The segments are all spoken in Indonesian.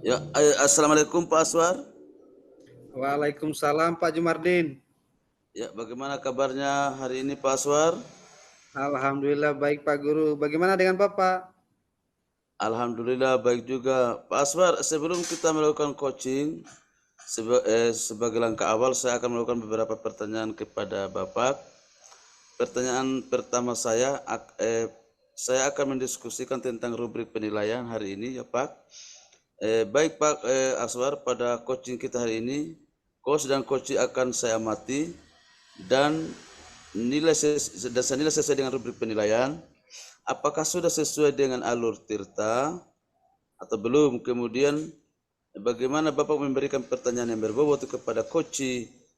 Ya, assalamualaikum Pak Aswar. Waalaikumsalam Pak Jumardin. Ya, bagaimana kabarnya hari ini Pak Aswar? Alhamdulillah baik Pak Guru. Bagaimana dengan Bapak? Alhamdulillah baik juga. Pak Aswar, sebelum kita melakukan coaching, sebagai langkah awal saya akan melakukan beberapa pertanyaan kepada Bapak. Pertanyaan pertama saya akan mendiskusikan tentang rubrik penilaian hari ini ya Pak. Baik Pak Aswar, pada coaching kita hari ini, coach dan coaching akan saya amati dan nilai sesuai dengan rubrik penilaian. Apakah sudah sesuai dengan alur Tirta atau belum? Kemudian bagaimana Bapak memberikan pertanyaan yang berbobot kepada coach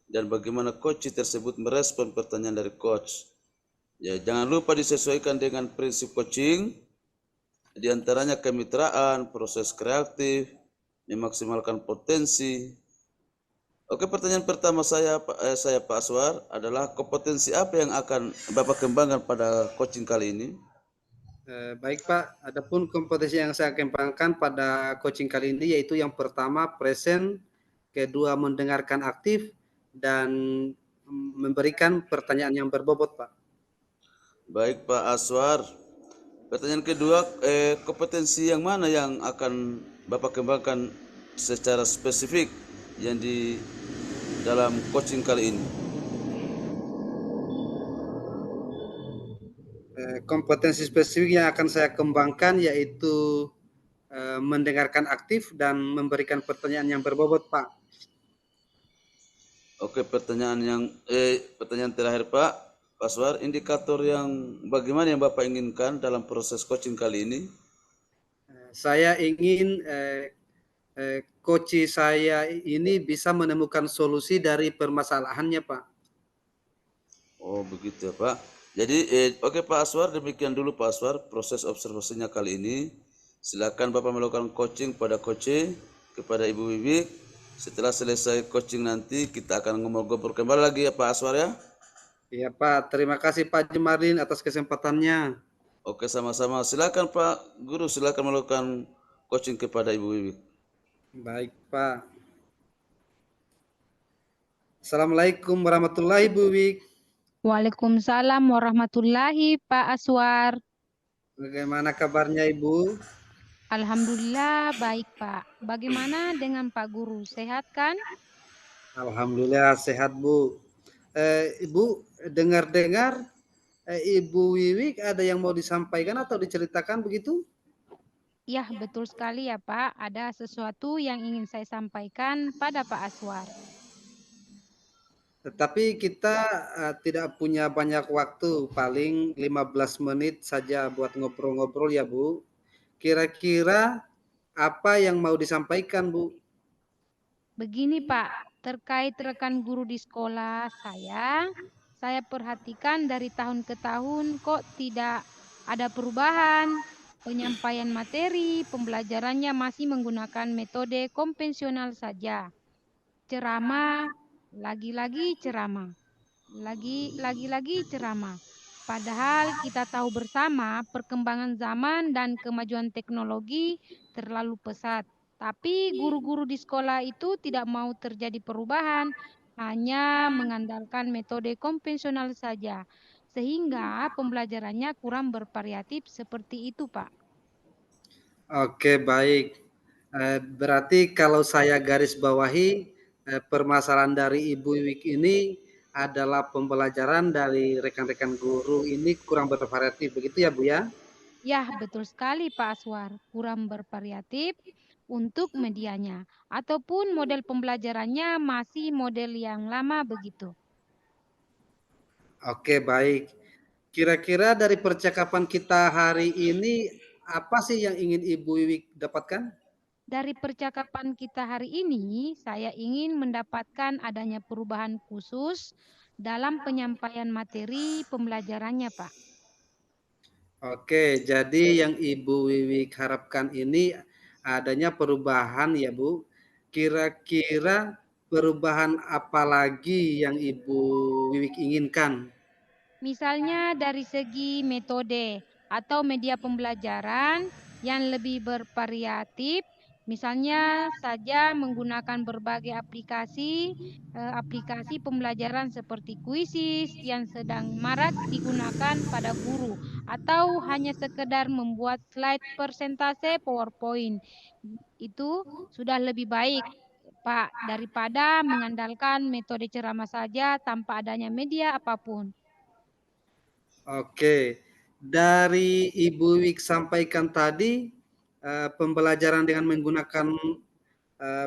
dan bagaimana coach tersebut merespon pertanyaan dari coach. Ya, jangan lupa disesuaikan dengan prinsip coaching, diantaranya kemitraan, proses kreatif, memaksimalkan potensi. Oke, pertanyaan pertama saya Pak Aswar adalah kompetensi apa yang akan Bapak kembangkan pada coaching kali ini? Baik Pak, adapun kompetensi yang saya kembangkan pada coaching kali ini yaitu yang pertama present, kedua mendengarkan aktif, dan memberikan pertanyaan yang berbobot Pak. Baik Pak Aswar. Pertanyaan kedua, kompetensi yang mana yang akan Bapak kembangkan secara spesifik yang di dalam coaching kali ini? Kompetensi spesifik yang akan saya kembangkan yaitu mendengarkan aktif dan memberikan pertanyaan yang berbobot Pak. Oke, pertanyaan terakhir Pak Aswar, indikator yang bagaimana yang Bapak inginkan dalam proses coaching kali ini? Saya ingin coach saya ini bisa menemukan solusi dari permasalahannya, Pak. Oh, begitu ya, Pak. Jadi, oke Pak Aswar, demikian dulu Pak Aswar proses observasinya kali ini. Silakan Bapak melakukan coaching pada coach kepada Ibu Wiwi. Setelah selesai coaching nanti kita akan ngobrol-ngobrol kembali lagi ya Pak Aswar ya. Iya, Pak. Terima kasih Pak Jumardin atas kesempatannya. Oke, sama-sama. Silakan Pak Guru, silakan melakukan coaching kepada Ibu Wiwi. Baik, Pak. Assalamualaikum warahmatullahi wabarakatuh. Waalaikumsalam warahmatullahi Pak Aswar. Bagaimana kabarnya Ibu? Alhamdulillah baik Pak. Bagaimana dengan Pak Guru? Sehat kan? Alhamdulillah sehat Bu. Ibu, dengar-dengar Ibu Wiwi ada yang mau disampaikan atau diceritakan begitu? Ya betul sekali ya Pak. Ada sesuatu yang ingin saya sampaikan pada Pak Aswar. Tetapi kita tidak punya banyak waktu, paling 15 menit saja buat ngobrol-ngobrol ya Bu. Kira-kira apa yang mau disampaikan Bu? Begini Pak, terkait rekan guru di sekolah saya perhatikan dari tahun ke tahun kok tidak ada perubahan. Penyampaian materi, pembelajarannya masih menggunakan metode konvensional saja. Ceramah, lagi-lagi ceramah, lagi-lagi ceramah. Padahal kita tahu bersama perkembangan zaman dan kemajuan teknologi terlalu pesat. Tapi guru-guru di sekolah itu tidak mau terjadi perubahan, hanya mengandalkan metode konvensional saja. Sehingga pembelajarannya kurang bervariatif seperti itu, Pak. Oke, baik. Berarti kalau saya garis bawahi, permasalahan dari Ibu Wik ini adalah pembelajaran dari rekan-rekan guru ini kurang bervariatif, begitu ya Bu ya? Ya, betul sekali Pak Aswar. Kurang bervariatif untuk medianya, ataupun model pembelajarannya masih model yang lama begitu. Oke, baik. Kira-kira dari percakapan kita hari ini, apa sih yang ingin Ibu Wiwik dapatkan? Dari percakapan kita hari ini, saya ingin mendapatkan adanya perubahan khusus dalam penyampaian materi pembelajarannya, Pak. Oke, jadi yang Ibu Wiwik harapkan ini adanya perubahan ya Bu. Kira-kira perubahan apa lagi yang Ibu Wiwik inginkan? Misalnya dari segi metode atau media pembelajaran yang lebih bervariatif, misalnya saja menggunakan berbagai aplikasi pembelajaran seperti Quizzes yang sedang marak digunakan pada guru, atau hanya sekedar membuat slide persentase PowerPoint. Itu sudah lebih baik, Pak, daripada mengandalkan metode ceramah saja tanpa adanya media apapun. Oke, dari Ibu Wik sampaikan tadi, pembelajaran dengan menggunakan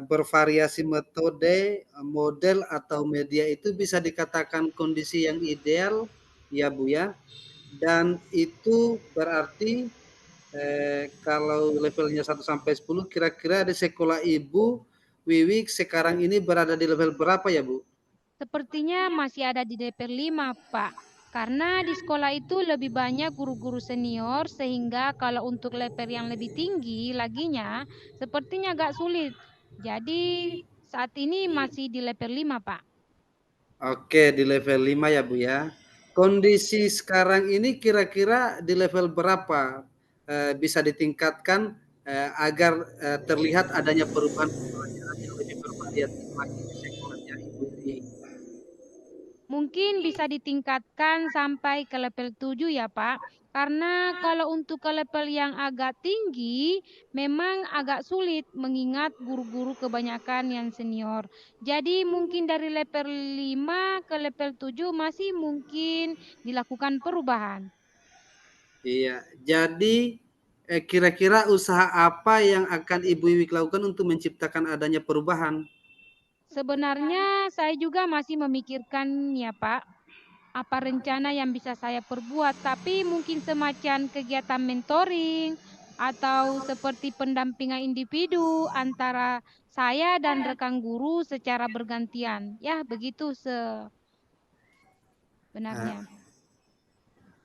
bervariasi metode, model atau media itu bisa dikatakan kondisi yang ideal, ya Bu ya. Dan itu berarti kalau levelnya 1 sampai 10, kira-kira di sekolah Ibu Wiwik sekarang ini berada di level berapa ya Bu? Sepertinya masih ada di DP 5, Pak. Karena di sekolah itu lebih banyak guru-guru senior, sehingga kalau untuk level yang lebih tinggi laginya, sepertinya agak sulit. Jadi saat ini masih di level 5, Pak. Oke, di level 5 ya Bu ya. Kondisi sekarang ini kira-kira di level berapa bisa ditingkatkan agar terlihat adanya perubahan pembelajaran yang lebih bervariatif lagi di sekolahnya Ibu Wiwik? Mungkin bisa ditingkatkan sampai ke level 7 ya, Pak. Karena kalau untuk ke level yang agak tinggi, memang agak sulit mengingat guru-guru kebanyakan yang senior. Jadi mungkin dari level 5 ke level 7 masih mungkin dilakukan perubahan. Iya, jadi kira-kira usaha apa yang akan Ibu Wiwik lakukan untuk menciptakan adanya perubahan? Sebenarnya saya juga masih memikirkan ya, Pak, apa rencana yang bisa saya perbuat, tapi mungkin semacam kegiatan mentoring atau seperti pendampingan individu antara saya dan rekan guru secara bergantian. Ya, begitu Eh, sebenarnya.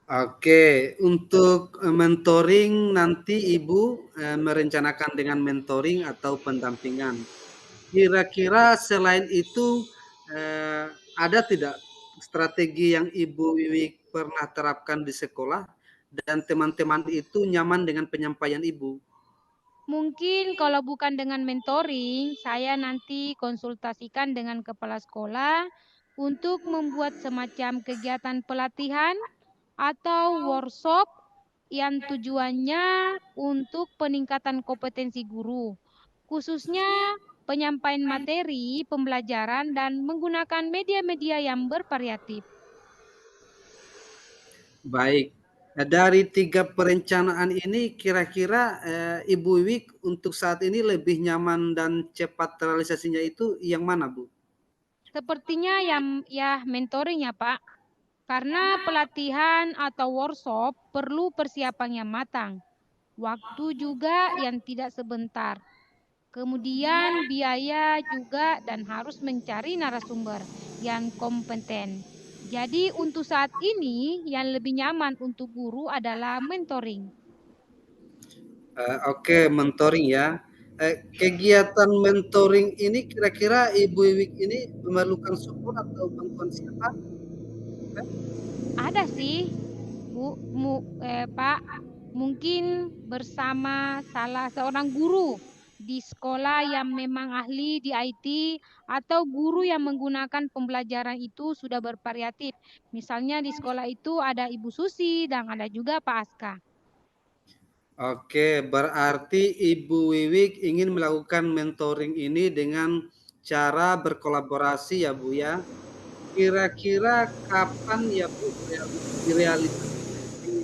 Oke, untuk mentoring nanti Ibu merencanakan dengan mentoring atau pendampingan. Kira-kira selain itu eh, ada tidak strategi yang Ibu Wiwik pernah terapkan di sekolah dan teman-teman itu nyaman dengan penyampaian Ibu? Mungkin kalau bukan dengan mentoring, saya nanti konsultasikan dengan kepala sekolah untuk membuat semacam kegiatan pelatihan atau workshop yang tujuannya untuk peningkatan kompetensi guru, khususnya penyampaian materi, pembelajaran, dan menggunakan media-media yang bervariatif. Baik. Nah, dari 3 perencanaan ini kira-kira Ibu Wiwik untuk saat ini lebih nyaman dan cepat realisasinya itu yang mana, Bu? Sepertinya ya mentoring ya Pak, karena pelatihan atau workshop perlu persiapan yang matang, waktu juga yang tidak sebentar. Kemudian biaya juga dan harus mencari narasumber yang kompeten. Jadi untuk saat ini yang lebih nyaman untuk guru adalah mentoring. Oke, mentoring ya. Kegiatan mentoring ini kira-kira Ibu Wiwik ini memerlukan support atau bantuan siapa? Ada sih, Pak, mungkin bersama salah seorang guru di sekolah yang memang ahli di IT atau guru yang menggunakan pembelajaran itu sudah bervariatif. Misalnya di sekolah itu ada Ibu Susi dan ada juga Pak Aska. Oke, berarti Ibu Wiwik ingin melakukan mentoring ini dengan cara berkolaborasi ya, Bu ya. Kira-kira kapan ya, Bu, direalisasikan ini?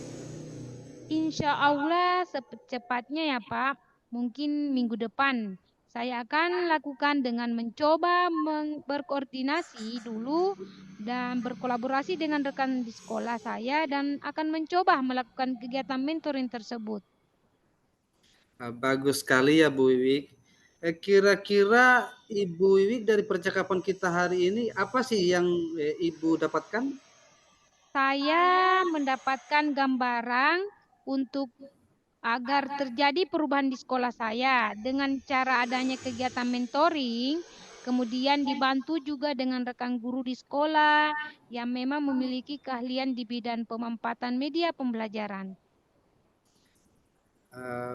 Insya Allah secepatnya ya Pak, mungkin minggu depan. Saya akan lakukan dengan mencoba berkoordinasi dulu dan berkolaborasi dengan rekan di sekolah saya dan akan mencoba melakukan kegiatan mentoring tersebut. Bagus sekali ya, Bu Wiwik. Kira-kira Ibu Wiwik dari percakapan kita hari ini apa sih yang Ibu dapatkan? Saya mendapatkan gambaran untuk agar terjadi perubahan di sekolah saya dengan cara adanya kegiatan mentoring, Kemudian dibantu juga dengan rekan guru di sekolah yang memang memiliki keahlian di bidang pemanfaatan media pembelajaran.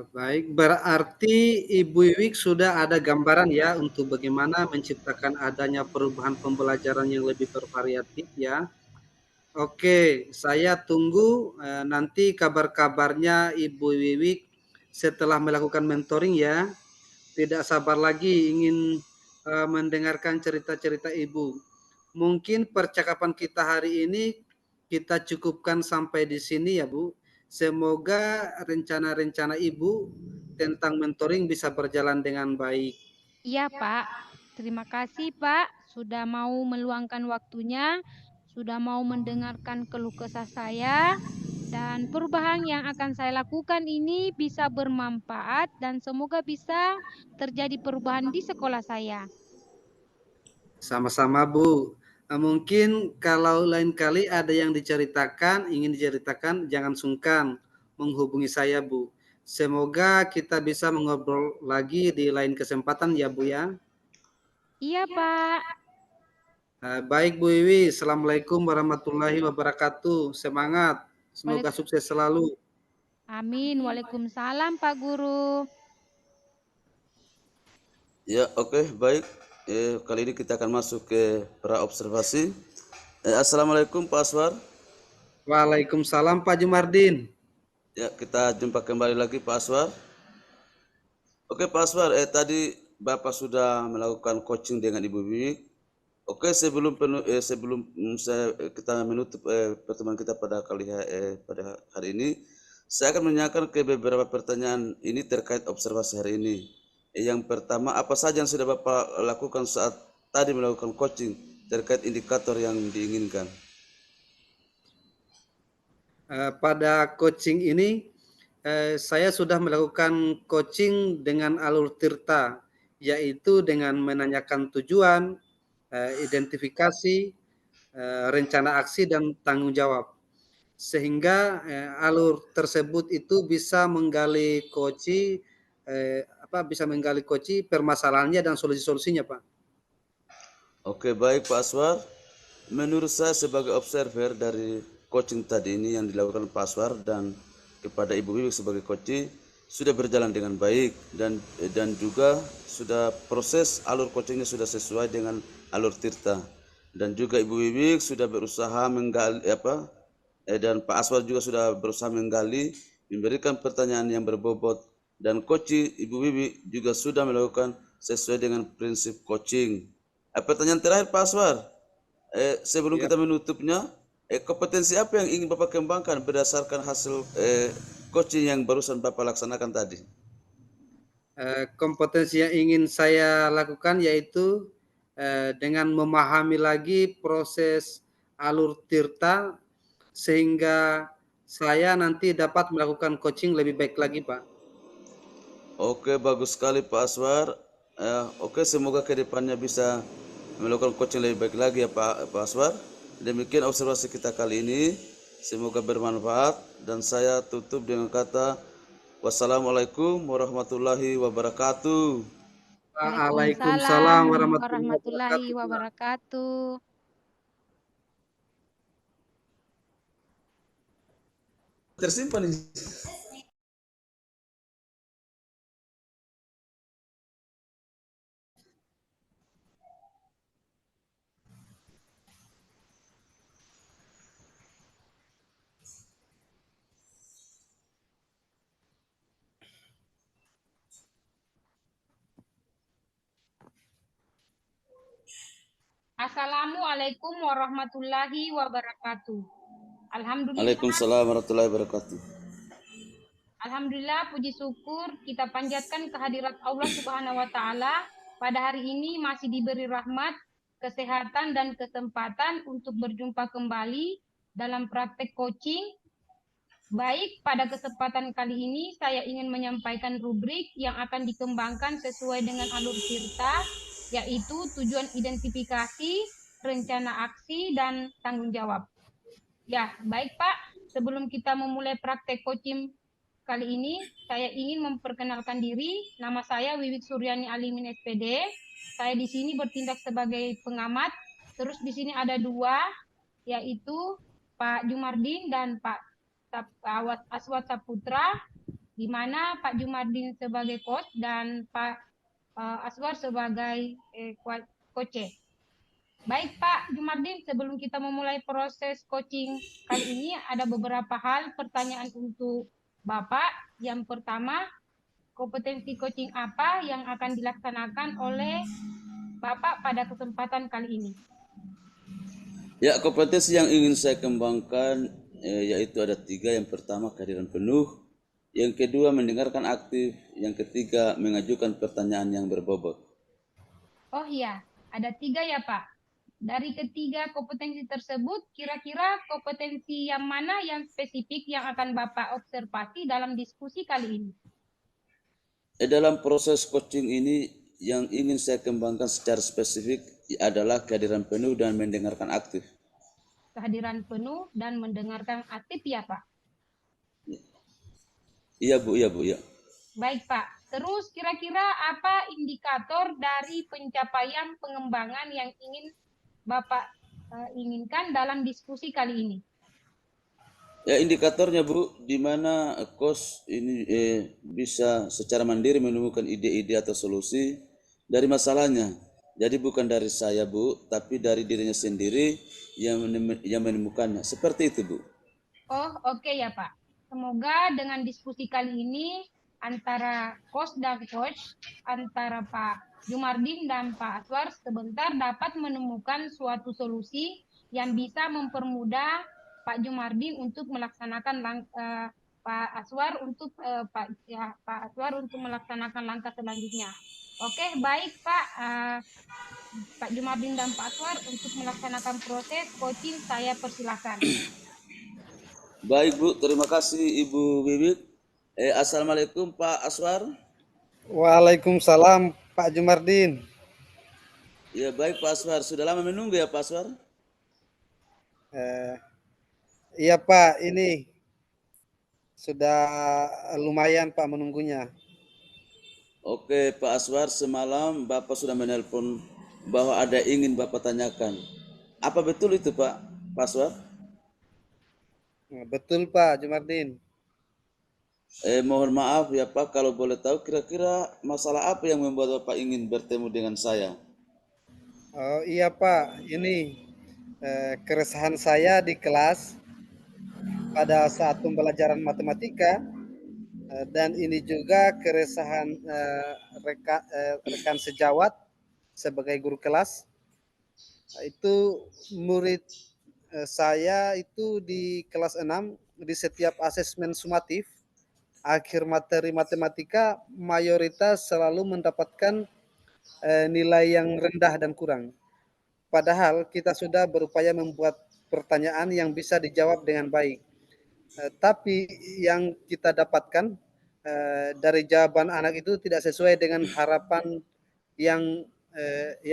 Baik, berarti Ibu Wiwik sudah ada gambaran ya untuk bagaimana menciptakan adanya perubahan pembelajaran yang lebih bervariatif ya. Oke, saya tunggu nanti kabar-kabarnya Ibu Wiwik setelah melakukan mentoring ya. Tidak sabar lagi ingin mendengarkan cerita-cerita Ibu. Mungkin percakapan kita hari ini kita cukupkan sampai di sini ya Bu. Semoga rencana-rencana Ibu tentang mentoring bisa berjalan dengan baik. Iya, Pak. Terima kasih, Pak, sudah mau meluangkan waktunya, sudah mau mendengarkan keluh kesah saya, dan perubahan yang akan saya lakukan ini bisa bermanfaat dan semoga bisa terjadi perubahan di sekolah saya. Sama-sama Bu. Mungkin kalau lain kali ada yang ingin diceritakan, jangan sungkan menghubungi saya Bu. Semoga kita bisa mengobrol lagi di lain kesempatan ya Bu ya. Iya, Pak. Baik Bu Wiwi, Assalamualaikum warahmatullahi wabarakatuh. Semangat, semoga Waalaikum- sukses selalu. Amin. Waalaikumsalam, Pak Guru. Ya, oke, baik. Kali ini kita akan masuk ke pra observasi. Assalamualaikum Pak Aswar. Waalaikumsalam Pak Jumardin. Ya, kita jumpa kembali lagi Pak Aswar. Oke Pak Aswar, tadi Bapak sudah melakukan coaching dengan Ibu Wiwik. Oke, sebelum kita menutup pertemuan kita pada pada hari ini, saya akan menanyakan ke beberapa pertanyaan ini terkait observasi hari ini. Yang pertama, apa saja yang sudah Bapak lakukan saat tadi melakukan coaching terkait indikator yang diinginkan? Pada coaching ini saya sudah melakukan coaching dengan alur Tirta, yaitu dengan menanyakan tujuan, identifikasi, rencana aksi dan tanggung jawab. Sehingga alur tersebut itu bisa menggali koci permasalahannya dan solusi-solusinya, Pak. Oke, baik Pak Aswar. Menurut saya sebagai observer dari coaching tadi ini yang dilakukan Pak Aswar dan kepada Ibu Wiwik sebagai coach sudah berjalan dengan baik dan juga sudah proses alur coachingnya sudah sesuai dengan alur Tirta dan juga Ibu Wiwik sudah berusaha menggali dan Pak Aswar juga sudah berusaha menggali memberikan pertanyaan yang berbobot dan coach Ibu Wiwik juga sudah melakukan sesuai dengan prinsip coaching. Pertanyaan terakhir Pak Aswar, sebelum Ya. kita menutupnya, kompetensi apa yang ingin Bapak kembangkan berdasarkan hasil coaching yang barusan Bapak laksanakan tadi? Kompetensi yang ingin saya lakukan yaitu dengan memahami lagi proses alur Tirta sehingga saya nanti dapat melakukan coaching lebih baik lagi, Pak. Oke, bagus sekali Pak Aswar. Oke, semoga kedepannya bisa melakukan coaching lebih baik lagi ya Pak Aswar. Demikian observasi kita kali ini. Semoga bermanfaat dan saya tutup dengan kata wassalamualaikum warahmatullahi wabarakatuh. Waalaikumsalam Waalaikumsalam warahmatullahi warahmatullahi wabarakatuh, Pak. wabarakatuh. Tersimpan ini. Assalamualaikum warahmatullahi wabarakatuh. Alhamdulillah, Waalaikumsalam warahmatullahi wabarakatuh. Alhamdulillah, puji syukur kita panjatkan kehadirat Allah Subhanahu wa Ta'ala. Pada hari ini masih diberi rahmat, kesehatan, dan kesempatan untuk berjumpa kembali dalam praktek coaching. Baik, pada kesempatan kali ini saya ingin menyampaikan rubrik yang akan dikembangkan sesuai dengan alur Tirta, yaitu tujuan identifikasi, rencana aksi, dan tanggung jawab. Ya, baik Pak, sebelum kita memulai praktek coaching kali ini saya ingin memperkenalkan diri. Nama saya Wiwik Suryani Alimin SPD. Saya di sini bertindak sebagai pengamat. Terus di sini ada dua, yaitu Pak Jumardin dan Pak Aswad Saputra, di mana Pak Jumardin sebagai coach dan Pak Aswar sebagai coach. Baik Pak Jumardin, sebelum kita memulai proses coaching kali ini, ada beberapa hal pertanyaan untuk Bapak. Yang pertama, kompetensi coaching apa yang akan dilaksanakan oleh Bapak pada kesempatan kali ini? Ya, kompetensi yang ingin saya kembangkan yaitu ada 3. Yang pertama, kehadiran penuh. Yang kedua, mendengarkan aktif. Yang ketiga, mengajukan pertanyaan yang berbobot. Oh iya, ada 3 ya Pak. Dari ketiga kompetensi tersebut, kira-kira kompetensi yang mana yang spesifik yang akan Bapak observasi dalam diskusi kali ini? Dalam proses coaching ini, yang ingin saya kembangkan secara spesifik adalah kehadiran penuh dan mendengarkan aktif. Kehadiran penuh dan mendengarkan aktif ya Pak? Iya Bu, iya Bu, iya. Baik Pak, terus kira-kira apa indikator dari pencapaian pengembangan yang ingin Bapak inginkan dalam diskusi kali ini? Ya, indikatornya Bu, di mana coach ini bisa secara mandiri menemukan ide-ide atau solusi dari masalahnya. Jadi bukan dari saya Bu, tapi dari dirinya sendiri yang menemukannya. Seperti itu Bu. Oh oke ya Pak. Semoga dengan diskusi kali ini antara coach dan coach, antara Pak Jumardin dan Pak Aswar sebentar dapat menemukan suatu solusi yang bisa mempermudah Pak Jumardin untuk melaksanakan Pak Aswar untuk Pak Aswar untuk melaksanakan langkah selanjutnya. Oke, baik Pak. Pak Jumardin dan Pak Aswar untuk melaksanakan proses coaching saya persilahkan. Baik Bu, terima kasih Ibu Wiwit. Assalamualaikum Pak Aswar. Waalaikumsalam Pak Jumardin. Ya baik Pak Aswar, sudah lama menunggu ya Pak Aswar? Iya Pak, ini sudah lumayan Pak menunggunya. Oke Pak Aswar, semalam Bapak sudah menelpon bahwa ada ingin Bapak tanyakan. Apa betul itu Pak Aswar? Betul Pak Jumardin. Mohon maaf ya Pak, kalau boleh tahu kira-kira masalah apa yang membuat Bapak ingin bertemu dengan saya? Oh iya Pak, ini keresahan saya di kelas pada saat pembelajaran matematika dan ini juga keresahan rekan sejawat sebagai guru kelas. Itu murid saya itu di kelas 6 di setiap asesmen sumatif akhir materi matematika mayoritas selalu mendapatkan nilai yang rendah dan kurang. Padahal kita sudah berupaya membuat pertanyaan yang bisa dijawab dengan baik. Tapi yang kita dapatkan dari jawaban anak itu tidak sesuai dengan harapan yang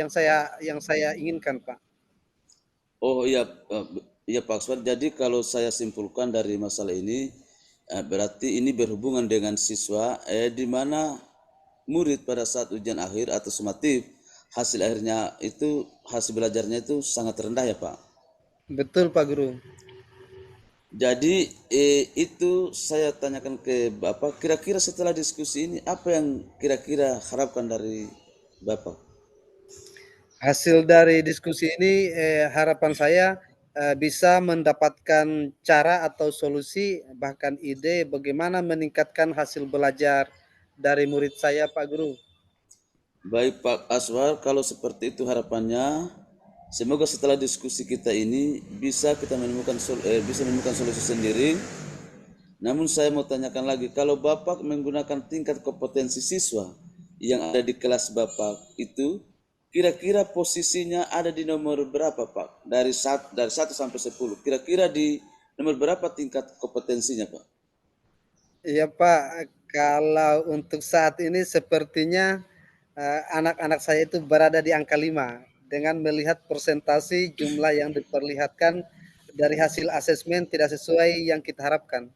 saya inginkan, Pak. Oh iya, iya Pak Aswar. Jadi kalau saya simpulkan dari masalah ini, berarti ini berhubungan dengan siswa, di mana murid pada saat ujian akhir atau sumatif, hasil belajarnya itu sangat rendah ya Pak. Betul, Pak Guru. Jadi itu saya tanyakan ke Bapak, kira-kira setelah diskusi ini apa yang kira-kira harapkan dari Bapak? Hasil dari diskusi ini harapan saya bisa mendapatkan cara atau solusi bahkan ide bagaimana meningkatkan hasil belajar dari murid saya, Pak Guru. Baik Pak Aswar, kalau seperti itu harapannya, semoga setelah diskusi kita ini bisa bisa menemukan solusi sendiri. Namun saya mau tanyakan lagi, kalau Bapak menggunakan tingkat kompetensi siswa yang ada di kelas Bapak itu, kira-kira posisinya ada di nomor berapa Pak? Dari 1 sampai 10. Kira-kira di nomor berapa tingkat kompetensinya Pak? Iya Pak, kalau untuk saat ini sepertinya anak-anak saya itu berada di angka 5 dengan melihat persentase jumlah yang diperlihatkan dari hasil asesmen tidak sesuai yang kita harapkan.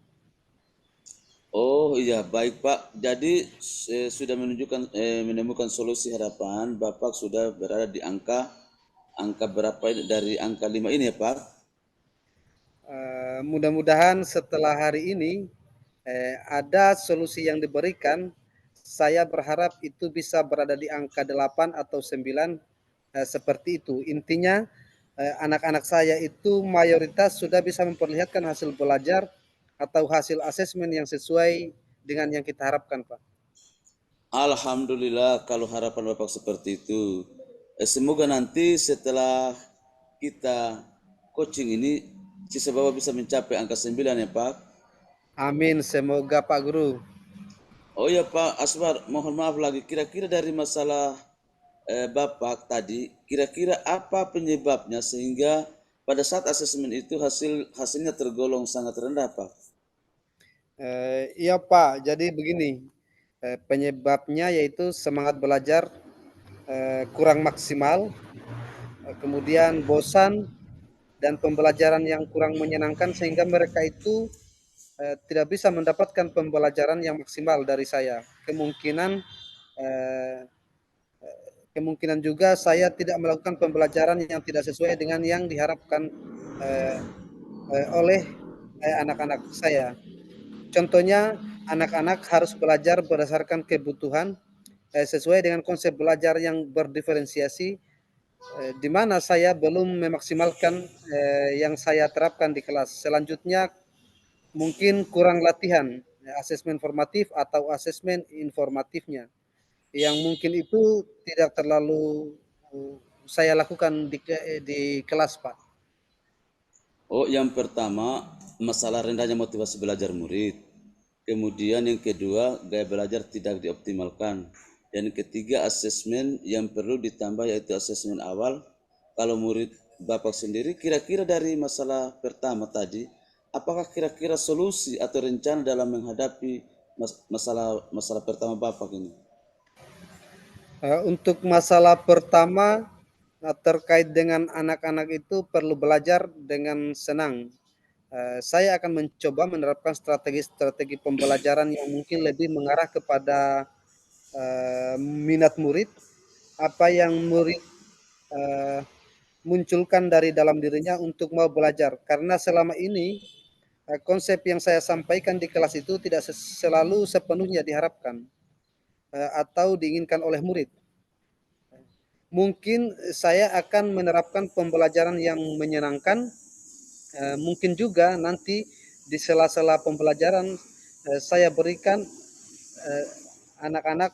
Oh iya, baik Pak. Jadi sudah menemukan solusi harapan. Bapak sudah berada di angka berapa ini? Dari angka 5 ini ya Pak? Mudah-mudahan setelah hari ini ada solusi yang diberikan. Saya berharap itu bisa berada di angka 8 atau 9 seperti itu. Intinya anak-anak saya itu mayoritas sudah bisa memperlihatkan hasil belajar atau hasil asesmen yang sesuai dengan yang kita harapkan, Pak. Alhamdulillah kalau harapan Bapak seperti itu. Semoga nanti setelah kita coaching ini, sisa Bapak bisa mencapai angka 9 ya Pak. Amin, semoga Pak Guru. Oh ya Pak Aswar, mohon maaf lagi. Kira-kira dari masalah Bapak tadi, kira-kira apa penyebabnya sehingga pada saat asesmen itu hasilnya tergolong sangat rendah Pak? Iya Pak, jadi begini, penyebabnya yaitu semangat belajar kurang maksimal, kemudian bosan dan pembelajaran yang kurang menyenangkan sehingga mereka itu tidak bisa mendapatkan pembelajaran yang maksimal dari saya. Eh, Kemungkinan juga saya tidak melakukan pembelajaran yang tidak sesuai dengan yang diharapkan eh, oleh anak-anak saya. Contohnya, anak-anak harus belajar berdasarkan kebutuhan sesuai dengan konsep belajar yang berdiferensiasi, di mana saya belum memaksimalkan yang saya terapkan di kelas. Selanjutnya, mungkin kurang latihan asesmen formatif atau asesmen informatifnya, yang mungkin itu tidak terlalu saya lakukan di kelas, Pak. Oh, yang pertama masalah rendahnya motivasi belajar murid. Kemudian yang kedua, gaya belajar tidak dioptimalkan. Dan ketiga, asesmen yang perlu ditambah yaitu asesmen awal. Kalau murid Bapak sendiri, kira-kira dari masalah pertama tadi, apakah kira-kira solusi atau rencana dalam menghadapi masalah pertama Bapak ini? Untuk masalah pertama terkait dengan anak-anak itu perlu belajar dengan senang. Saya akan mencoba menerapkan strategi-strategi pembelajaran yang mungkin lebih mengarah kepada minat murid, apa yang murid eh, munculkan dari dalam dirinya untuk mau belajar. Karena selama ini konsep yang saya sampaikan di kelas itu tidak selalu sepenuhnya diharapkan atau diinginkan oleh murid. Mungkin saya akan menerapkan pembelajaran yang menyenangkan. Mungkin juga nanti di sela-sela pembelajaran saya berikan anak-anak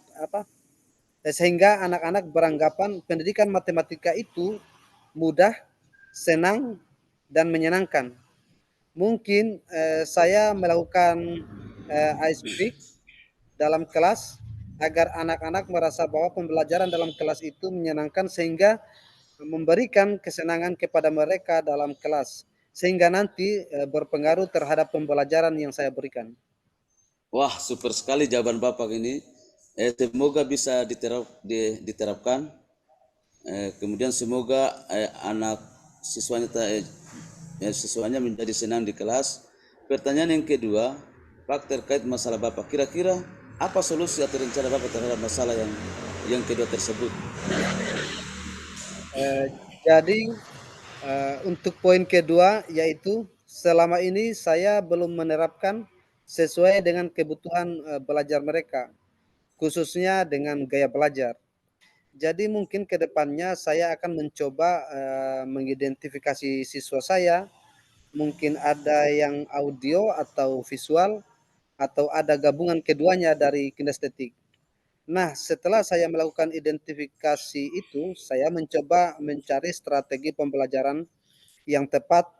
sehingga anak-anak beranggapan pendidikan matematika itu mudah, senang, dan menyenangkan. Mungkin saya melakukan ice break dalam kelas agar anak-anak merasa bahwa pembelajaran dalam kelas itu menyenangkan sehingga memberikan kesenangan kepada mereka dalam kelas sehingga nanti berpengaruh terhadap pembelajaran yang saya berikan. Wah, super sekali jawaban Bapak ini. Semoga bisa diterapkan. Kemudian semoga anak siswanya menjadi senang di kelas. Pertanyaan yang kedua, Pak, terkait masalah Bapak. Kira-kira apa solusi atau rencana Bapak terhadap masalah yang kedua tersebut? Eh, jadi untuk poin kedua yaitu selama ini saya belum menerapkan sesuai dengan kebutuhan belajar mereka, khususnya dengan gaya belajar. Jadi mungkin ke depannya saya akan mencoba mengidentifikasi siswa saya, mungkin ada yang audio atau visual atau ada gabungan keduanya dari kinestetik. Nah, setelah saya melakukan identifikasi itu, saya mencoba mencari strategi pembelajaran yang tepat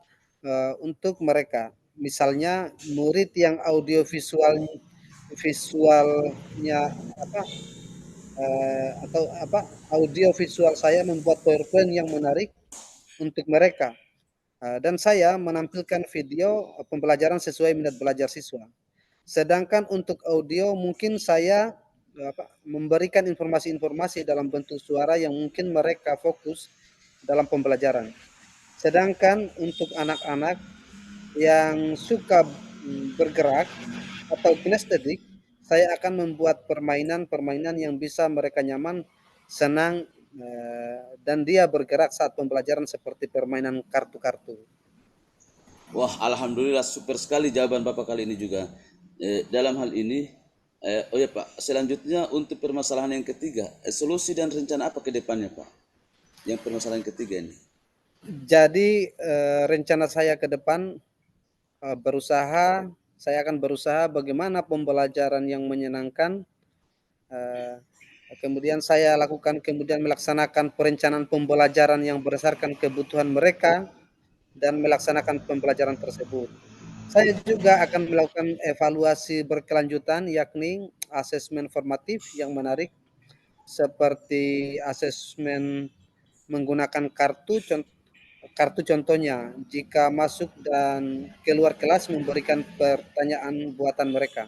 untuk mereka. Misalnya murid yang audio visualnya atau audio visual saya membuat PowerPoint yang menarik untuk mereka. Dan saya menampilkan video pembelajaran sesuai minat belajar siswa. Sedangkan untuk audio mungkin saya memberikan informasi-informasi dalam bentuk suara yang mungkin mereka fokus dalam pembelajaran. Sedangkan untuk anak-anak yang suka bergerak, atau kinestetik, saya akan membuat permainan-permainan yang bisa mereka nyaman, senang, dan dia bergerak saat pembelajaran seperti permainan kartu-kartu. Wah, alhamdulillah super sekali jawaban Bapak kali ini juga. Dalam hal ini, oh ya Pak, selanjutnya untuk permasalahan yang ketiga, solusi dan rencana apa ke depannya Pak? Yang permasalahan ketiga ini. Jadi rencana saya ke depan saya akan berusaha bagaimana pembelajaran yang menyenangkan. Kemudian saya lakukan melaksanakan perencanaan pembelajaran yang berdasarkan kebutuhan mereka dan melaksanakan pembelajaran tersebut. Saya juga akan melakukan evaluasi berkelanjutan, yakni asesmen formatif yang menarik seperti asesmen menggunakan kartu contohnya jika masuk dan keluar kelas memberikan pertanyaan buatan mereka.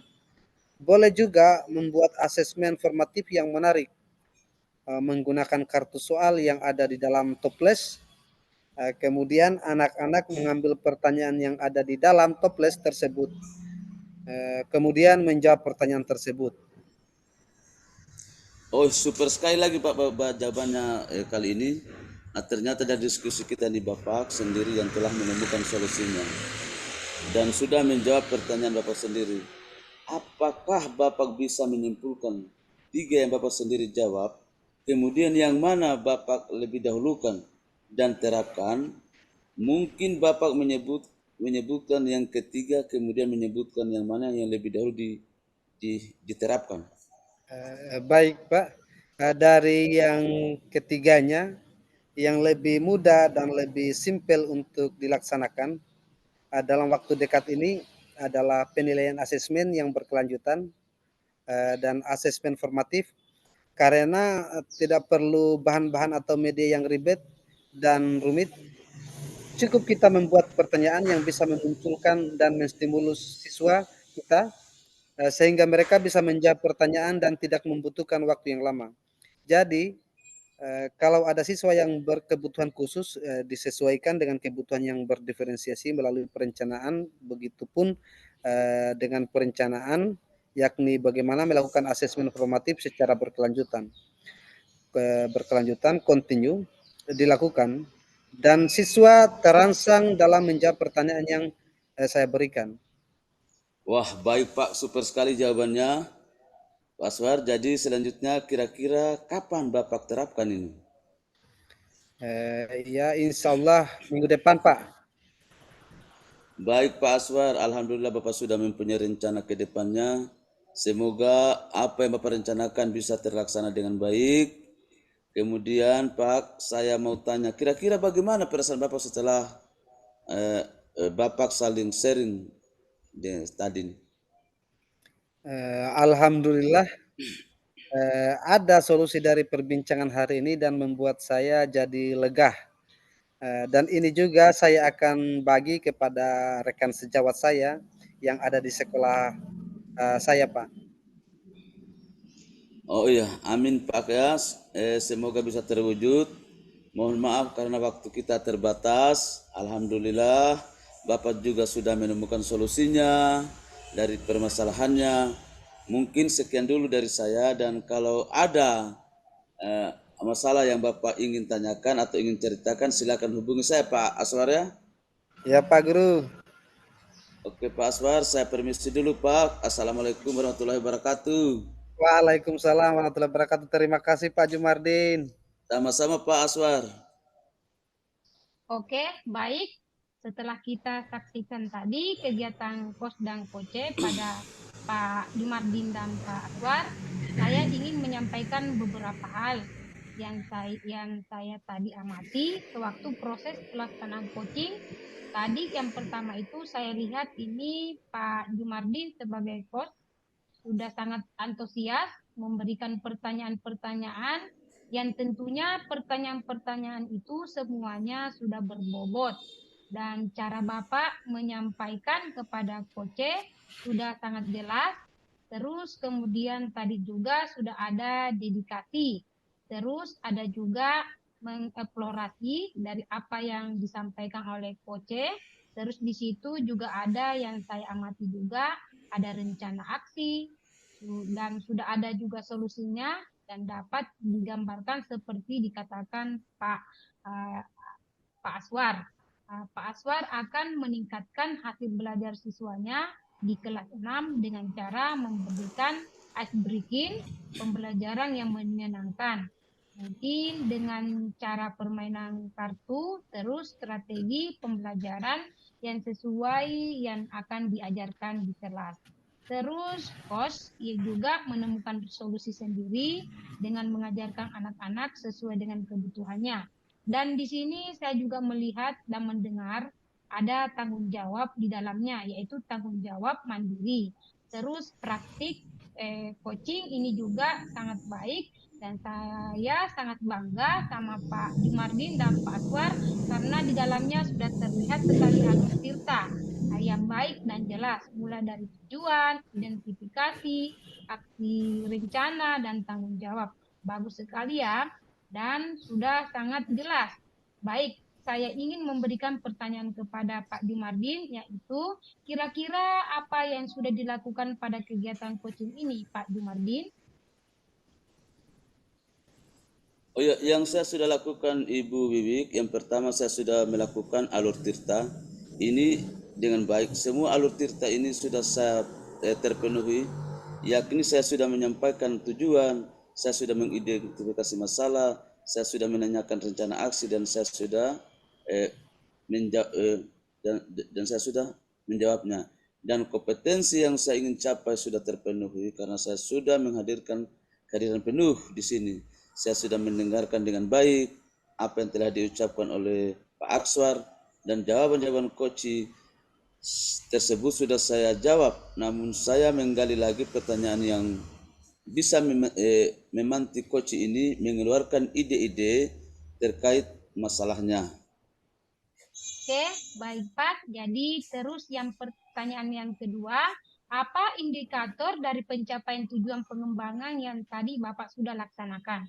Boleh juga membuat asesmen formatif yang menarik menggunakan kartu soal yang ada di dalam toples. Kemudian anak-anak mengambil pertanyaan yang ada di dalam toples tersebut, kemudian menjawab pertanyaan tersebut. Oh, super sekali lagi Pak jawabannya kali ini. Nah, ternyata dari diskusi kita di Bapak sendiri yang telah menemukan solusinya dan sudah menjawab pertanyaan Bapak sendiri. Apakah Bapak bisa menyimpulkan tiga yang Bapak sendiri jawab, kemudian yang mana Bapak lebih dahulukan dan terapkan? Mungkin Bapak menyebutkan yang ketiga, kemudian menyebutkan yang mana yang lebih dahulu diterapkan. Baik Pak, dari yang ketiganya, yang lebih mudah dan lebih simpel untuk dilaksanakan dalam waktu dekat ini adalah penilaian asesmen yang berkelanjutan dan asesmen formatif, karena tidak perlu bahan-bahan atau media yang ribet dan rumit. Cukup kita membuat pertanyaan yang bisa memunculkan dan menstimulus siswa kita sehingga mereka bisa menjawab pertanyaan dan tidak membutuhkan waktu yang lama. Jadi kalau ada siswa yang berkebutuhan khusus disesuaikan dengan kebutuhan yang berdiferensiasi melalui perencanaan, begitupun dengan perencanaan, yakni bagaimana melakukan asesmen formatif secara berkelanjutan, kontinu dilakukan, dan siswa terangsang dalam menjawab pertanyaan yang saya berikan. Wah, baik Pak, super sekali jawabannya. Pak Aswar, jadi selanjutnya kira-kira kapan Bapak terapkan ini? Ya, insya Allah minggu depan, Pak. Baik Pak Aswar, alhamdulillah Bapak sudah mempunyai rencana ke depannya. Semoga apa yang Bapak rencanakan bisa terlaksana dengan baik. Kemudian Pak, saya mau tanya, kira-kira bagaimana perasaan Bapak setelah Bapak saling sharing tadi? Alhamdulillah ada solusi dari perbincangan hari ini dan membuat saya jadi lega. Dan ini juga saya akan bagi kepada rekan sejawat saya yang ada di sekolah saya, Pak. Oh iya, amin Pak Yas. Semoga bisa terwujud. Mohon maaf karena waktu kita terbatas. Alhamdulillah, Bapak juga sudah menemukan solusinya dari permasalahannya. Mungkin sekian dulu dari saya dan kalau ada masalah yang Bapak ingin tanyakan atau ingin ceritakan silakan hubungi saya Pak Aswar ya. Ya, Pak Guru. Oke Pak Aswar, saya permisi dulu Pak. Assalamualaikum warahmatullahi wabarakatuh. Waalaikumsalam warahmatullahi wabarakatuh. Terima kasih Pak Jumardin. Sama-sama Pak Aswar. Oke, baik. Setelah kita saksikan tadi kegiatan Kos dan Koce pada Pak Jumardin dan Pak Aswar, saya ingin menyampaikan beberapa hal yang saya tadi amati sewaktu proses pelaksanaan coaching. Tadi yang pertama itu saya lihat ini Pak Jumardin sebagai coach sudah sangat antusias memberikan pertanyaan-pertanyaan yang tentunya pertanyaan-pertanyaan itu semuanya sudah berbobot dan cara Bapak menyampaikan kepada Koce sudah sangat jelas. Terus kemudian tadi juga sudah ada dedikasi. Terus ada juga mengeksplorasi dari apa yang disampaikan oleh Koce. Terus di situ juga ada yang saya amati juga ada rencana aksi, dan sudah ada juga solusinya dan dapat digambarkan seperti dikatakan Pak Aswar. Pak Aswar akan meningkatkan hasil belajar siswanya di kelas 6 dengan cara memberikan ice breaking, pembelajaran yang menyenangkan. Mungkin dengan cara permainan kartu, terus strategi pembelajaran yang sesuai yang akan diajarkan di kelas. Terus, coach juga menemukan solusi sendiri dengan mengajarkan anak-anak sesuai dengan kebutuhannya. Dan di sini saya juga melihat dan mendengar ada tanggung jawab di dalamnya, yaitu tanggung jawab mandiri. Terus praktik coaching ini juga sangat baik dan saya sangat bangga sama Pak Jumardin dan Pak Aswar karena di dalamnya sudah terlihat sekali alur tirta yang baik dan jelas, mulai dari tujuan, identifikasi, aksi rencana, dan tanggung jawab. Bagus sekali ya, dan sudah sangat jelas. Baik, saya ingin memberikan pertanyaan kepada Pak Jumardin, yaitu kira-kira apa yang sudah dilakukan pada kegiatan coaching ini, Pak Jumardin? Oh ya, yang saya sudah lakukan Ibu Wiwik, yang pertama saya sudah melakukan alur tirta. Ini dengan baik, semua alur tirta ini sudah saya terpenuhi. Yakni saya sudah menyampaikan tujuan, saya sudah mengidentifikasi masalah, saya sudah menanyakan rencana aksi, dan saya sudah dan saya sudah menjawabnya. Dan kompetensi yang saya ingin capai sudah terpenuhi karena saya sudah menghadirkan kehadiran penuh di sini. Saya sudah mendengarkan dengan baik apa yang telah diucapkan oleh Pak Akswar, dan jawaban-jawaban Koci tersebut sudah saya jawab. Namun saya menggali lagi pertanyaan yang bisa memantik Koci ini mengeluarkan ide-ide terkait masalahnya. Oke, baik Pak. Jadi terus yang pertanyaan yang kedua, apa indikator dari pencapaian tujuan pengembangan yang tadi Bapak sudah laksanakan?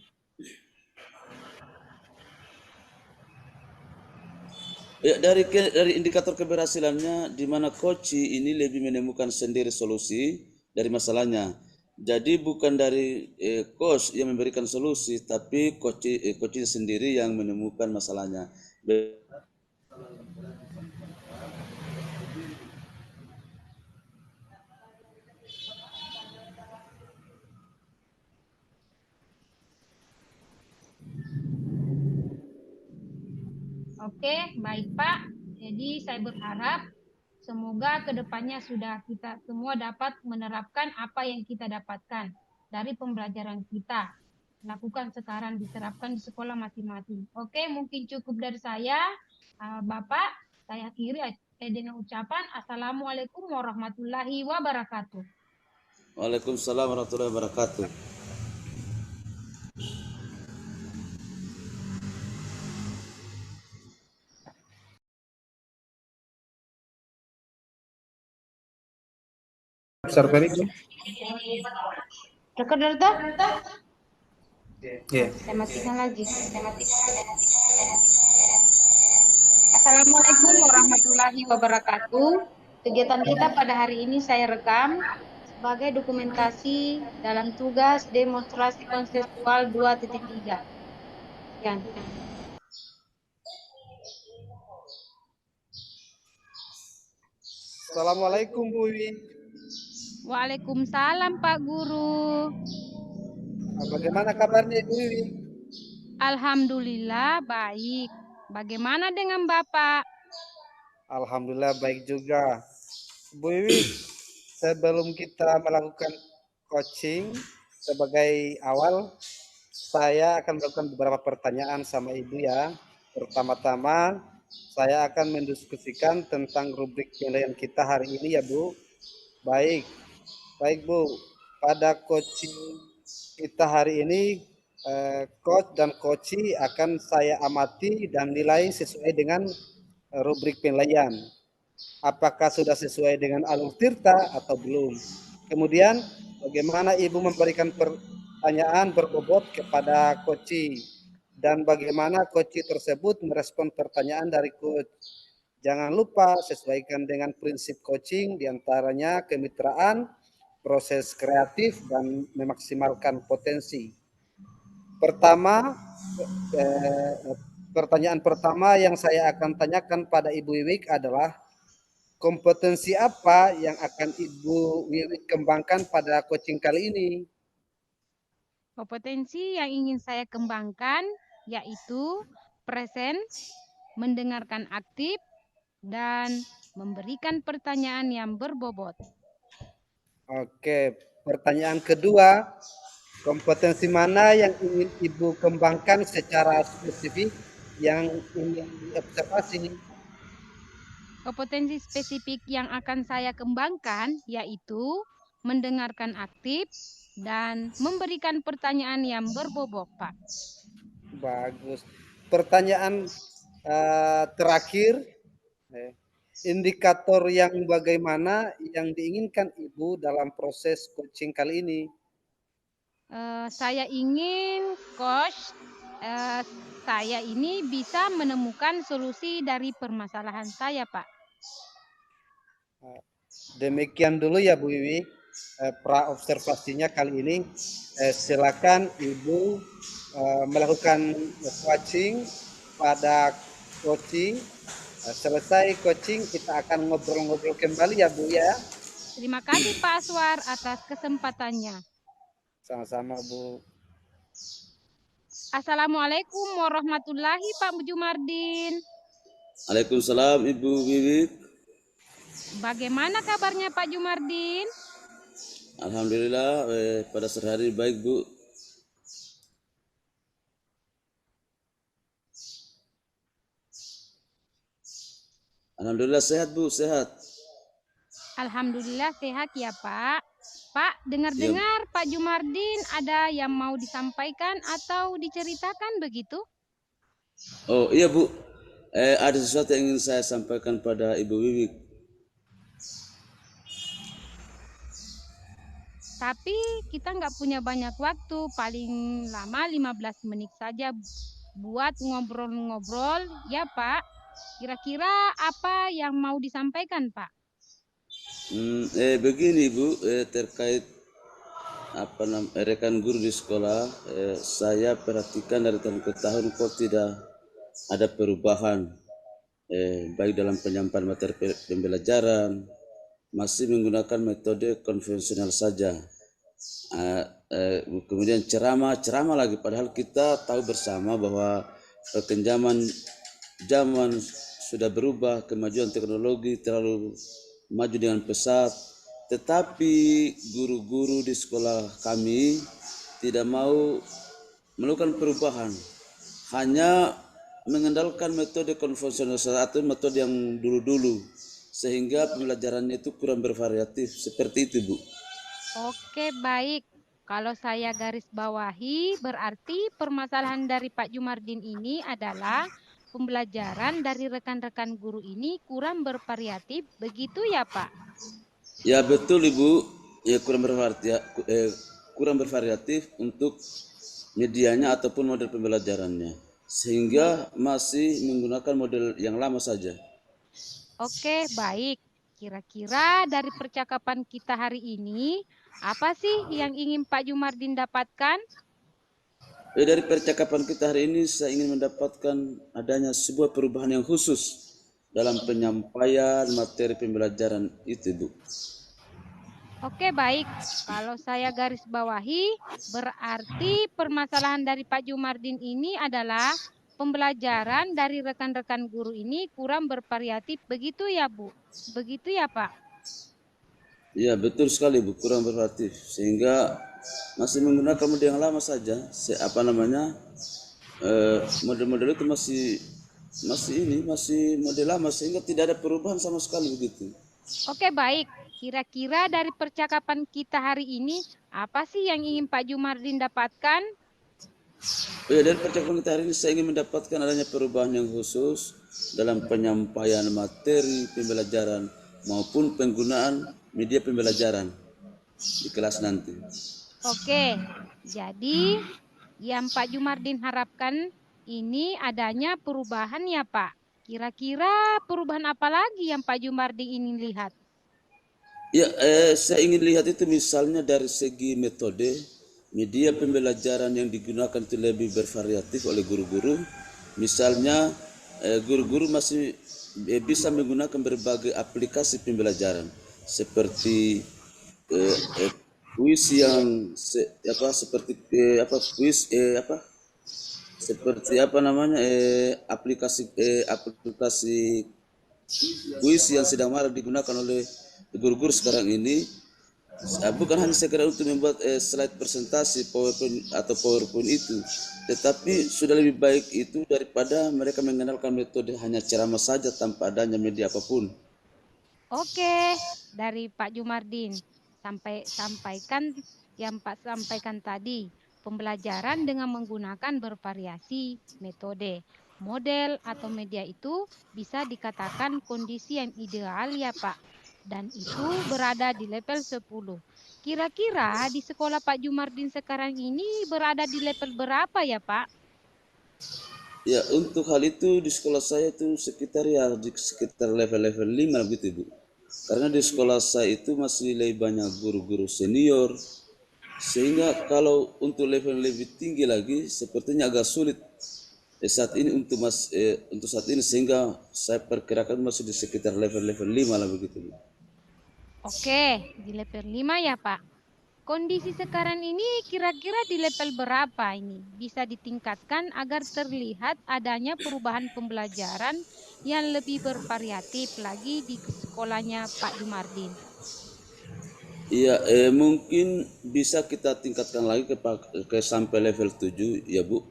Ya, dari indikator keberhasilannya, di mana Koci ini lebih menemukan sendiri solusi dari masalahnya. Jadi bukan dari coach yang memberikan solusi, tapi Koci sendiri yang menemukan masalahnya. Oke, baik Pak. Jadi saya berharap semoga kedepannya sudah kita semua dapat menerapkan apa yang kita dapatkan dari pembelajaran kita. Lakukan sekarang, diterapkan di sekolah masing-masing. Oke, mungkin cukup dari saya. Bapak, saya akhiri dengan ucapan Assalamualaikum warahmatullahi wabarakatuh. Waalaikumsalam warahmatullahi wabarakatuh. Server itu. Recorder tuh? Iya. Saya matikan lagi. Assalamualaikum warahmatullahi wabarakatuh. Kegiatan kita pada hari ini saya rekam sebagai dokumentasi dalam tugas demonstrasi konseptual 2.3. Sekian. Assalamualaikum Bu Wiwi. Waalaikumsalam Pak Guru. Bagaimana kabarnya Bu Wiwi? Alhamdulillah baik. Bagaimana dengan Bapak? Alhamdulillah baik juga. Bu Wiwi, sebelum kita melakukan coaching sebagai awal, saya akan melakukan beberapa pertanyaan sama Ibu ya. Pertama-tama, saya akan mendiskusikan tentang rubrik penilaian kita hari ini ya Bu. Baik Bu. Pada coaching kita hari ini, coach dan coachee akan saya amati dan nilai sesuai dengan rubrik penilaian. Apakah sudah sesuai dengan alur tirta atau belum? Kemudian bagaimana Ibu memberikan pertanyaan berbobot kepada coachee dan bagaimana coachee tersebut merespon pertanyaan dari coach. Jangan lupa sesuaikan dengan prinsip coaching, diantaranya kemitraan, proses kreatif, dan memaksimalkan potensi. Pertanyaan pertama yang saya akan tanyakan pada Ibu Wiwik adalah, kompetensi apa yang akan Ibu Wiwik kembangkan pada coaching kali ini? Kompetensi yang ingin saya kembangkan yaitu present, mendengarkan aktif, dan memberikan pertanyaan yang berbobot. Oke, pertanyaan kedua, kompetensi mana yang ingin Ibu kembangkan secara spesifik yang ingin diobservasi? Kompetensi spesifik yang akan saya kembangkan yaitu mendengarkan aktif dan memberikan pertanyaan yang berbobot, Pak. Bagus. Pertanyaan terakhir, indikator yang bagaimana yang diinginkan Ibu dalam proses coaching kali ini? Saya ingin coach saya ini bisa menemukan solusi dari permasalahan saya, Pak. Demikian dulu ya Bu Wiwi, pra-observasinya kali ini. Silakan Ibu melakukan coaching pada coaching. Selesai coaching kita akan ngobrol-ngobrol kembali ya Bu ya. Terima kasih Pak Aswar atas kesempatannya. Sama-sama Bu. Assalamualaikum warahmatullahi Pak Jumardin. Waalaikumsalam Ibu Wiwik. Bagaimana kabarnya Pak Jumardin? Alhamdulillah pada sore hari baik Bu. Alhamdulillah sehat Bu, sehat. Alhamdulillah sehat ya Pak. Pak, dengar-dengar Pak Jumardin ada yang mau disampaikan atau diceritakan begitu? Oh iya Bu, ada sesuatu yang ingin saya sampaikan pada Ibu Wiwik. Tapi kita nggak punya banyak waktu, paling lama 15 menit saja buat ngobrol-ngobrol ya Pak. Kira-kira apa yang mau disampaikan Pak? Begini Bu, terkait rekan guru di sekolah, saya perhatikan dari tahun ke tahun kok tidak ada perubahan, baik dalam penyampaian materi pembelajaran, masih menggunakan metode konvensional saja. Kemudian ceramah lagi, padahal kita tahu bersama bahwa perkembangan zaman sudah berubah, kemajuan teknologi terlalu maju dengan pesat, tetapi guru-guru di sekolah kami tidak mau melakukan perubahan, hanya mengandalkan metode konvensional atau metode yang dulu-dulu, sehingga pembelajarannya itu kurang bervariatif. Seperti itu Bu. Oke, baik. Kalau saya garis bawahi, berarti permasalahan dari Pak Jumardin ini adalah pembelajaran dari rekan-rekan guru ini kurang bervariatif, begitu ya Pak? Ya betul Ibu, ya kurang bervariatif untuk medianya ataupun model pembelajarannya, sehingga masih menggunakan model yang lama saja. Oke, baik. Kira-kira dari percakapan kita hari ini, apa sih yang ingin Pak Jumardin dapatkan? Dari percakapan kita hari ini, saya ingin mendapatkan adanya sebuah perubahan yang khusus dalam penyampaian materi pembelajaran itu, Bu. Oke, baik. Kalau saya garis bawahi, berarti permasalahan dari Pak Jumardin ini adalah pembelajaran dari rekan-rekan guru ini kurang bervariatif. Begitu ya, Bu? Begitu ya, Pak? Ya, betul sekali, Bu. Kurang bervariatif. Sehingga masih menggunakan model yang lama saja. Model-model itu masih model lama, sehingga tidak ada perubahan sama sekali begitu. Oke, baik. Kira-kira dari percakapan kita hari ini, apa sih yang ingin Pak Jumardin dapatkan? Dari percakapan kita hari ini, saya ingin mendapatkan adanya perubahan yang khusus dalam penyampaian materi pembelajaran maupun penggunaan media pembelajaran di kelas nanti. Oke, jadi yang Pak Jumardin harapkan ini adanya perubahan ya Pak. Kira-kira perubahan apa lagi yang Pak Jumarding ingin lihat? Ya, saya ingin lihat itu misalnya dari segi metode, media pembelajaran yang digunakan itu lebih bervariatif oleh guru-guru. Misalnya, guru-guru masih bisa menggunakan berbagai aplikasi pembelajaran seperti kuis yang seperti kuis seperti apa namanya aplikasi kuis yang sedang marak digunakan oleh guru-guru sekarang ini. Bukan hanya sekedar untuk membuat slide presentasi PowerPoint itu, tetapi sudah lebih baik itu daripada mereka mengenalkan metode hanya ceramah saja tanpa adanya media apapun. Oke, dari Pak Jumardin sampaikan yang Pak sampaikan tadi, pembelajaran dengan menggunakan bervariasi metode. Model atau media itu bisa dikatakan kondisi yang ideal ya Pak. Dan itu berada di level 10. Kira-kira di sekolah Pak Jumardin sekarang ini berada di level berapa ya Pak? Ya, untuk hal itu di sekolah saya itu sekitar di sekitar level-level 5 begitu, Bu. Karena di sekolah saya itu masih lebih banyak guru-guru senior, sehingga kalau untuk level lebih tinggi lagi sepertinya agak sulit saat ini untuk saat ini, sehingga saya perkirakan masih di sekitar level-level 5 lah begitu, Bu. Oke, di level 5 ya Pak. Kondisi sekarang ini kira-kira di level berapa ini? Bisa ditingkatkan agar terlihat adanya perubahan pembelajaran yang lebih bervariatif lagi di sekolahnya Pak Jumardin. Iya, mungkin bisa kita tingkatkan lagi ke sampai level 7 ya, Bu.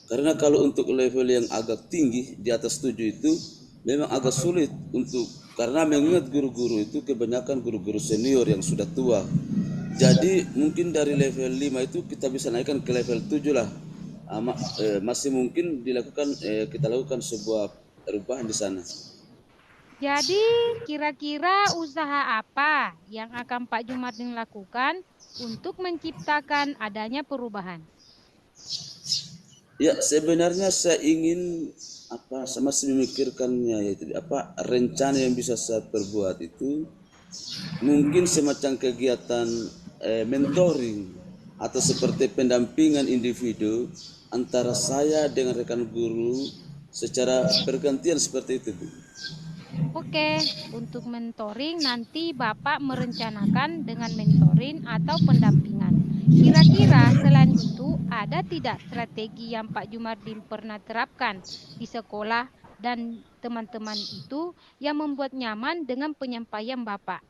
Karena kalau untuk level yang agak tinggi di atas 7 itu memang agak sulit karena mengingat guru-guru itu kebanyakan guru-guru senior yang sudah tua. Jadi mungkin dari level 5 itu kita bisa naikkan ke level 7 lah. Masih mungkin kita lakukan sebuah perubahan di sana. Jadi kira-kira usaha apa yang akan Pak Jumardin lakukan untuk menciptakan adanya perubahan? Ya, sebenarnya saya ingin saya masih memikirkannya, yaitu rencana yang bisa saya perbuat itu mungkin semacam kegiatan mentoring atau seperti pendampingan individu antara saya dengan rekan guru secara bergantian seperti itu, Bu. Oke, untuk mentoring nanti Bapak merencanakan dengan mentoring atau pendampingan. Kira-kira selain itu ada tidak strategi yang Pak Jumardin pernah terapkan di sekolah dan teman-teman itu yang membuat nyaman dengan penyampaian Bapak?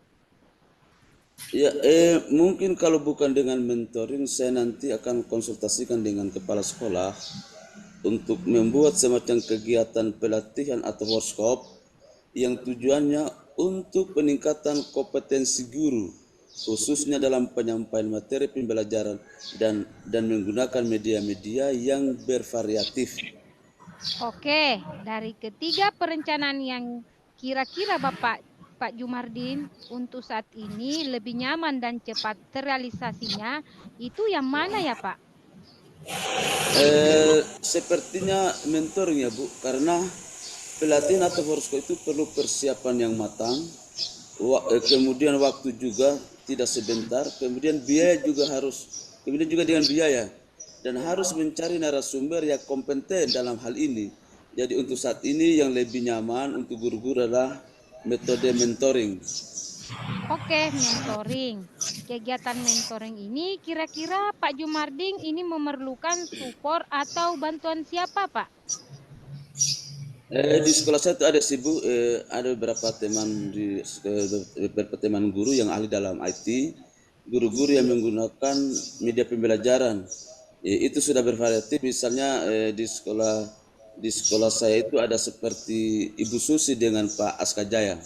Ya, mungkin kalau bukan dengan mentoring, saya nanti akan konsultasikan dengan kepala sekolah untuk membuat semacam kegiatan pelatihan atau workshop yang tujuannya untuk peningkatan kompetensi guru, khususnya dalam penyampaian materi pembelajaran dan menggunakan media-media yang bervariatif. Oke, dari ketiga perencanaan yang kira-kira Pak Jumardin untuk saat ini lebih nyaman dan cepat terrealisasinya, itu yang mana ya Pak? Sepertinya mentoring ya, Bu, karena pelatihan atau workshop itu perlu persiapan yang matang, kemudian waktu juga tidak sebentar, kemudian kemudian juga dengan biaya, dan harus mencari narasumber yang kompeten dalam hal ini. Jadi untuk saat ini yang lebih nyaman untuk guru-guru adalah metode mentoring. Oke, mentoring. Kegiatan mentoring ini kira-kira Pak Jumarding ini memerlukan support atau bantuan siapa Pak? Di sekolah saya itu ada ada beberapa teman guru yang ahli dalam IT, guru-guru yang menggunakan media pembelajaran. Itu sudah bervariatif. Misalnya di sekolah saya itu ada seperti Ibu Susi dengan Pak Aska Jaya.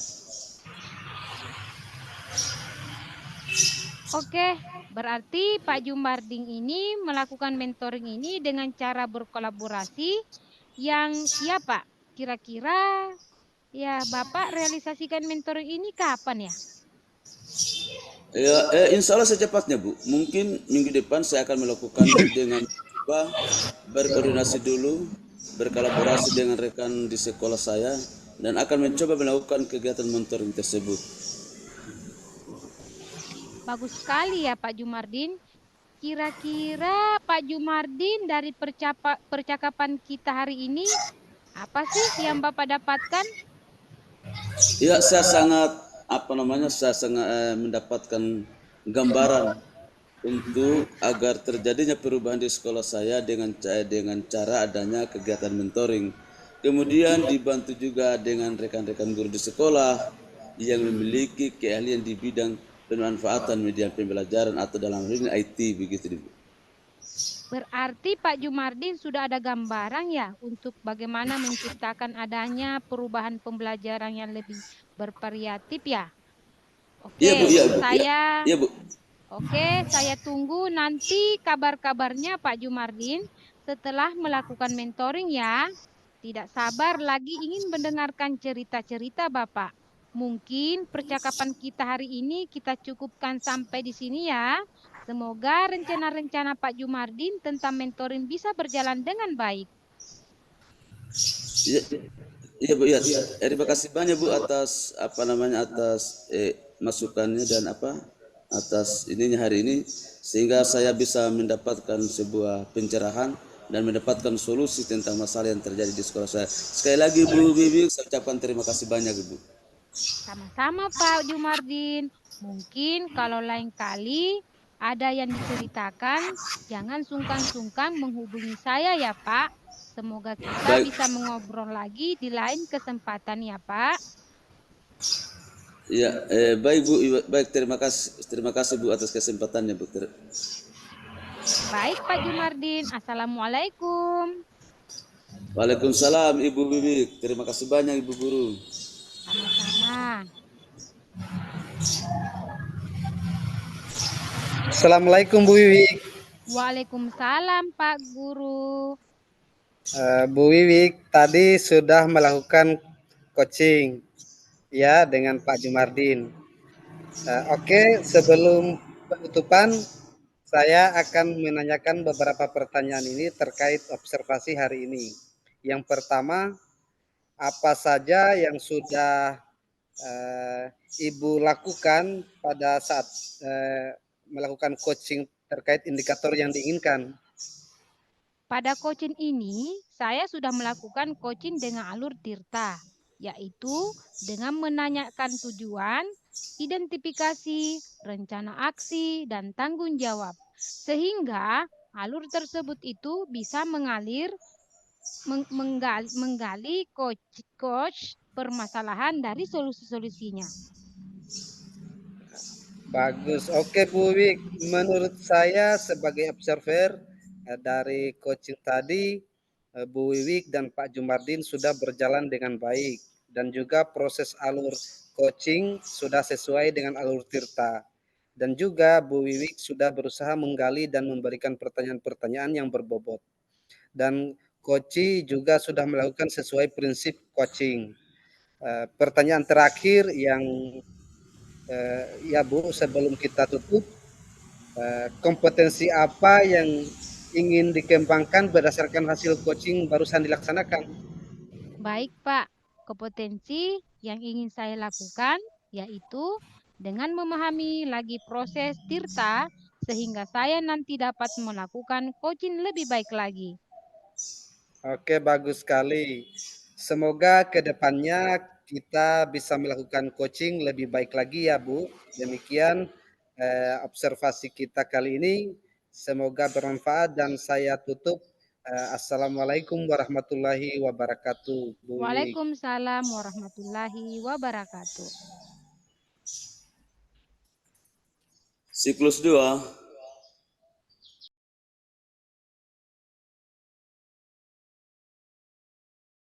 Oke, berarti Pak Jumarding ini melakukan mentoring ini dengan cara berkolaborasi yang siapa? Kira-kira ya Bapak realisasikan mentoring ini kapan ya? Ya, insya Allah secepatnya, Bu. Mungkin minggu depan saya akan melakukan dengan berkoordinasi dulu berkolaborasi dengan rekan di sekolah saya dan akan mencoba melakukan kegiatan mentoring tersebut. Bagus sekali ya Pak Jumardin. Kira-kira Pak Jumardin dari percakapan kita hari ini, apa sih yang Bapak dapatkan? Ya, saya sangat saya sangat mendapatkan gambaran untuk agar terjadinya perubahan di sekolah saya dengan cara adanya kegiatan mentoring. Kemudian dibantu juga dengan rekan-rekan guru di sekolah yang memiliki keahlian di bidang pemanfaatan media pembelajaran atau dalam hal ini IT begitu. Berarti Pak Jumardin sudah ada gambaran ya untuk bagaimana menciptakan adanya perubahan pembelajaran yang lebih bervariatif ya. Iya Bu, Oke, iya Bu, iya, saya iya Bu. Oke, saya tunggu nanti kabar-kabarnya Pak Jumardin setelah melakukan mentoring ya. Tidak sabar lagi ingin mendengarkan cerita-cerita Bapak. Mungkin percakapan kita hari ini kita cukupkan sampai di sini ya. Semoga rencana-rencana Pak Jumardin tentang mentoring bisa berjalan dengan baik. Iya, iya Bu, iya. Terima kasih banyak Bu atas atas masukannya dan atas ininya hari ini sehingga saya bisa mendapatkan sebuah pencerahan dan mendapatkan solusi tentang masalah yang terjadi di sekolah saya. Sekali lagi Bu Bibi, saya ucapkan terima kasih banyak Ibu. Sama-sama Pak Jumardin. Mungkin kalau lain kali ada yang diceritakan, jangan sungkan-sungkan menghubungi saya ya Pak. Semoga kita Baik, bisa mengobrol lagi di lain kesempatan ya Pak. ya, baik Bu, baik terima kasih Bu atas kesempatannya Bu. Baik Pak Jumardin, Assalamualaikum. Waalaikumsalam Ibu Bibi, terima kasih banyak Ibu Guru. Sama-sama. Assalamualaikum Bu Wiwik. Waalaikumsalam Pak Guru. Bu Wiwik tadi sudah melakukan coaching ya dengan Pak Jumardin. Oke, sebelum penutupan saya akan menanyakan beberapa pertanyaan ini terkait observasi hari ini. Yang pertama, apa saja yang sudah Ibu lakukan pada saat melakukan coaching terkait indikator yang diinginkan? Pada coaching ini, saya sudah melakukan coaching dengan alur Tirta, yaitu dengan menanyakan tujuan, identifikasi, rencana aksi, dan tanggung jawab. Sehingga alur tersebut itu bisa menggali coach permasalahan dari solusi-solusinya. Bagus. Oke, Bu Wik. Menurut saya sebagai observer dari coaching tadi, Bu Wiwik dan Pak Jumardin sudah berjalan dengan baik dan juga proses alur coaching sudah sesuai dengan alur Tirta. Dan juga Bu Wiwik sudah berusaha menggali dan memberikan pertanyaan-pertanyaan yang berbobot. Dan coach juga sudah melakukan sesuai prinsip coaching. Pertanyaan terakhir yang ya Bu, sebelum kita tutup, kompetensi apa yang ingin dikembangkan berdasarkan hasil coaching barusan dilaksanakan? Baik, Pak. Kompetensi yang ingin saya lakukan yaitu dengan memahami lagi proses Tirta sehingga saya nanti dapat melakukan coaching lebih baik lagi. Oke, bagus sekali. Semoga ke depannya kita bisa melakukan coaching lebih baik lagi ya, Bu. Demikian observasi kita kali ini. Semoga bermanfaat dan saya tutup. Assalamualaikum warahmatullahi wabarakatuh, Bu Wiwik. Waalaikumsalam warahmatullahi wabarakatuh. Siklus 2.